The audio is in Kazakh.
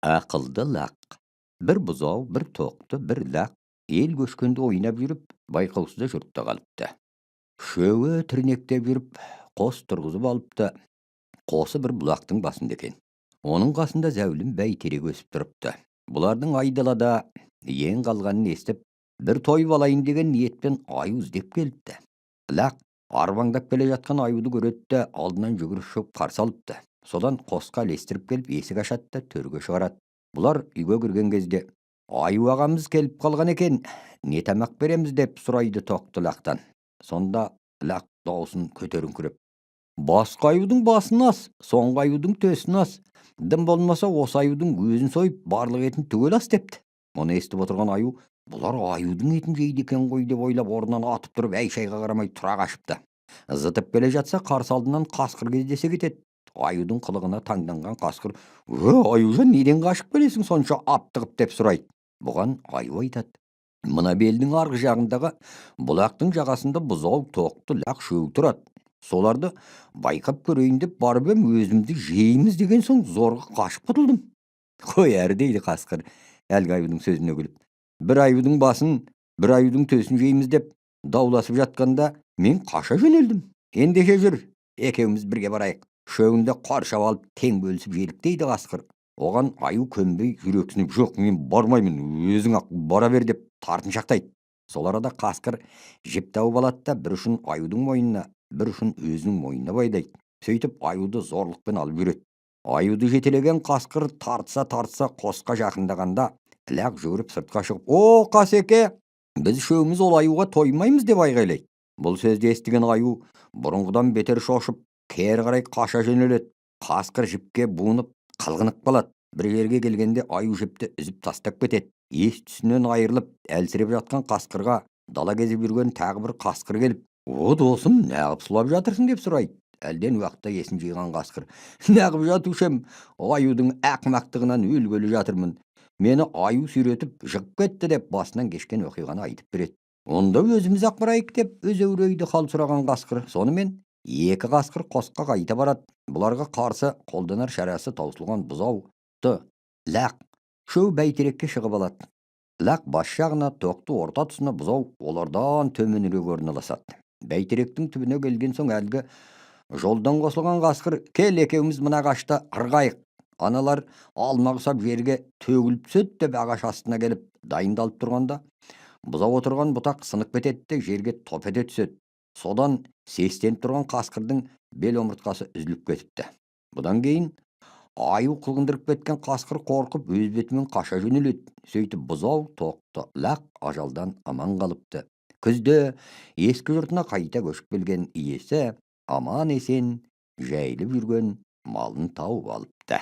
Ақылды лақ. Bir бұзау, bir тоқты, bir лақ ел көшкенде ойнап жүріп, байқаусызда жүріп те қалыпты. Үшеуі тірнектеп жүріп, қос тұрғызып алыпты. Қосы бір бұлақтың басында екен. Оның қасында зәулім бәйтерек өсіп тұрыпты. Бұлардың айдалада ең қалғанын естіп, бір тойып алайын деген ниетпен аю іздеп келіпті. Лақ арбаңдап келе жатқан аюды көреді де алдынан жүгіріп шығып қарсы алыпты. Содан қосқа ілестіріп келіп есік ашады да төрге шығарады. Бұлар үйге кірген кезде аю ағамыз келіп қалған екен, не тамақ береміз деп сұрайды тоқты лақтан. Сонда лақ даусын көтеріңкіреп: басқа аюдың басын ас, соңғы аюдың төсін ас. Дым болмаса осы аюдың өзін сойып, барлық етін түгел ас депті. Оны естіп отырған аю, бұлар аюдың етін жейді екен ғой деп ойлап орнынан атып тұрып, әй-шайға қарамай тұра қашыпты. Зытып келе жатса, қарсы алдынан қасқыр кездесе кетеді. Аюдың қылығына таңданған қасқыр: аюжан, неден қашып келесің сонша аптығып деп сұрайды. Бұған аю айтады: мына белдің арғы жағындағы бұлақтың жағасында бұзау, тоқты, лақ шөу тұрады. Соларды байқап көрейін деп барып ем, өзімді жейміз деген соң зорға қашып құтылдым. Қой әрі, дейді қасқыр әлгі аюдың сөзіне күліп. Бір аюдың басын, бір аюдың төсін жейміз деп дауласып жатқанда мен қаша жөнелдім. Ендеше жүр, екеуміз бірге барайық. Шөуінде қоршап алып тең бөлісіп жедік, дейді қасқыр. Оған аю көнбей жүрексініп: жоқ, мен бармаймын, өзің ақ бара бер деп тартыншақтайды. Сол арада қасқыр жіп тауып алады да бір ұшын аюдың мойнына, бір ұшын өзінің мойнына байлайды. Сөйтіп аюды зорлықпен алып жүреді. Аюды жетелеген қасқыр тартса қосқа жақындағанда лақ жүгіріп сыртқа шығып: о, Қасеке, біз үшеуміз ол аюға тоймаймыз деп айғайлайды. Бұл сөзді естіген аю бұрынғыдан бетер шошып, кері қарай қаша жөнеледі. Қасқыр жіпке буынып қылғынып қалады. Бір жерге келгенде аю жіпті үзіп тастап кетеді. Ес түсінен айырылып әлсіреп жатқан қасқырға дала кезіп жүрген тағы бір қасқыр келіп: о, досым, неғып сұлап жатырсың деп сұрайды. Әлден уақытта есін жиған қасқыр: неғып жатушым, аюдың ақымақтығынан өлгелі жатырмын. Мені аю сүйретіп жығып кетті деп басынан кешкен оқиғаны айтып береді. Онда өзіміз ақ барайық деп өзеурейді хал сұраған қасқыр. Сонымен екі қасқыр қосқа қайта барады. Бұларға қарсы қолданар шарасы таусылған бұзауды лақ шөу бәйтерекке шығып алады. Лақ бас жағына, тоқты орта тұсына, бұзау олардан төменірек орналасады. Бәйтеректің түбіне келген соң әлгі жолдан қосылған қасқыр: кел, екеуміз мына ағашта ырғайық. Аналар алма құсап жерге төгіліп түседі деп ағаш астына келіп дайындалып тұрғанда, бұзау отырған бұтақ сынып кетеді де жерге топ ете түседі. Содан сестеніп тұрған қасқырдың бел омыртқасы үзіліп кетіпті. Бұдан кейін аю қылғындырып кеткен қасқыр қорқып өз бетімен қаша жөнеледі. Сөйтіп бұзау, тоқты, лақ ажалдан аман қалыпты. Күзде ескі жұртына қайта көшіп келген иесі аман есен жайылып жүрген малын тауып алыпты.